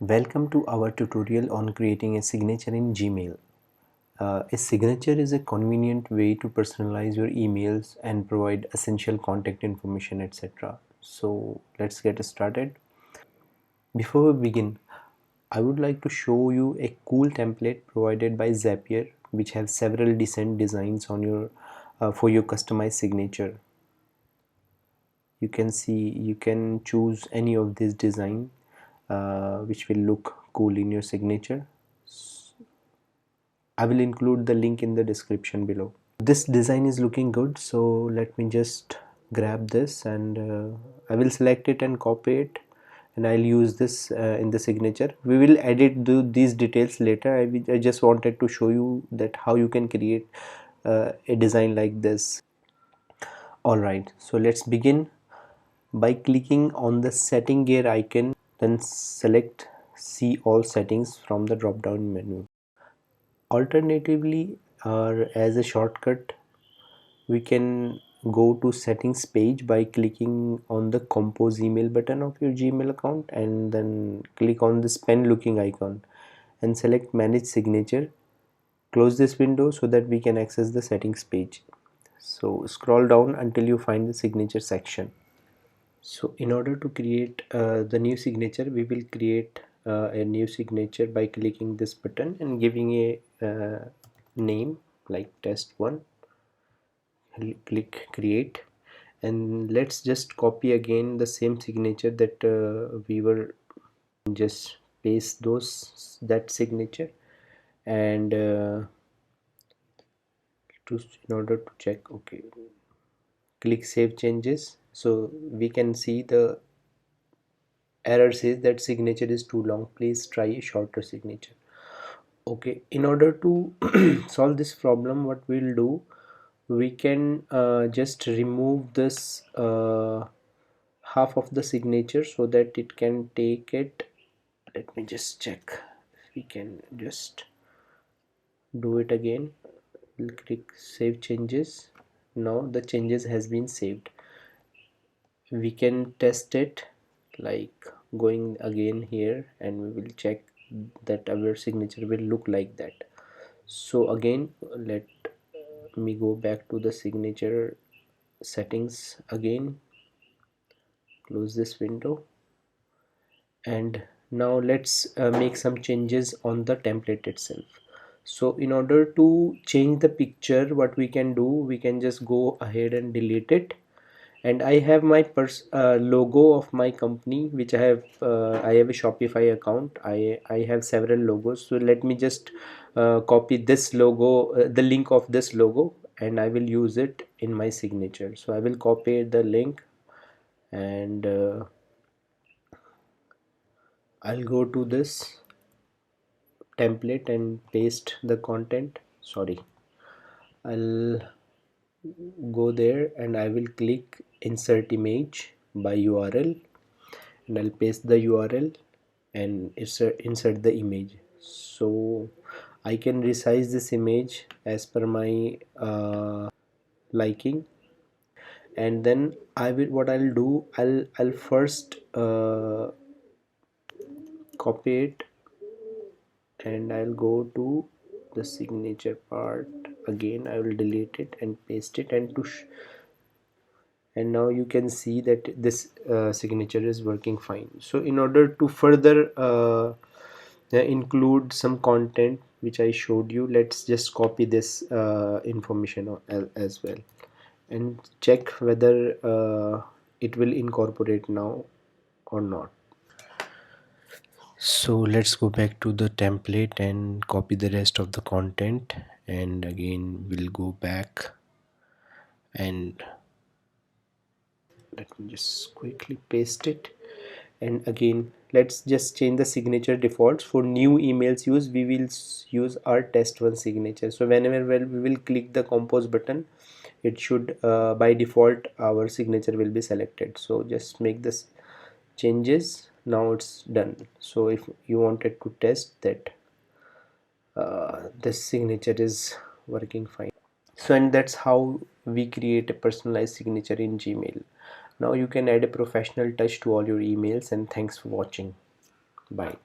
Welcome to our tutorial on creating a signature in Gmail. A signature is a convenient way to personalize your emails and provide essential contact information, etc. So let's get started. Before we begin, I would like to show you a cool template provided by Zapier, which has several decent designs on your for your customized signature. You can see you can choose any of these design which will look cool in your signature. I will include the link in the description below. This design is looking good, so let me just grab this and I will select it and copy it, and I'll use this in the signature. We will edit these details later. I just wanted to show you that how you can create a design like this. Alright, so let's begin by clicking on the setting gear icon, then select see all settings from the drop down menu. Alternatively, or as a shortcut, we can go to settings page by clicking on the compose email button of your Gmail account, and then click on this pen looking icon and select manage signature. Close this window so that we can access the settings page. So scroll down until you find the signature section. So in order to create the new signature, we will create a new signature by clicking this button and giving a name like test1. Click create, and let's just copy again the same signature that we were just paste that signature, and in order to check, okay, click save changes. So we can see the error says that signature is too long, please try a shorter signature. Okay, in order to solve this problem, what we'll do, we can just remove this half of the signature so that it can take it. Let me just check if we can just do it again. We'll click save changes. Now the changes has been saved. We can test it like going again here, and we will check that our signature will look like that. So again, let me go back to the signature settings again, close this window, and now let's make some changes on the template itself. So in order to change the picture, what we can do, we can just go ahead and delete it. And I have my logo of my company, which I have a Shopify account. I have several logos, so let me just copy this logo, the link of this logo, and I will use it in my signature. So I will copy the link, and I'll go to this template and paste the content. Sorry, I'll go there and I will click insert image by URL, and I'll paste the URL and insert the image. So I can resize this image as per my liking, and then I'll do, I'll first copy it, and I'll go to the signature part again. I will delete it and paste it, and and now you can see that this signature is working fine. So in order to further include some content which I showed you, let's just copy this information as well, and check whether it will incorporate now or not. So let's go back to the template and copy the rest of the content, and again we'll go back, and let me just quickly paste it, and again let's just change the signature defaults. For new emails use, we will use our test1 signature. So whenever we will click the compose button, it should by default our signature will be selected. So just make this changes. Now it's done. So if you wanted to test that this signature is working fine. So, and that's how we create a personalized signature in Gmail. Now you can add a professional touch to all your emails, and thanks for watching. Bye.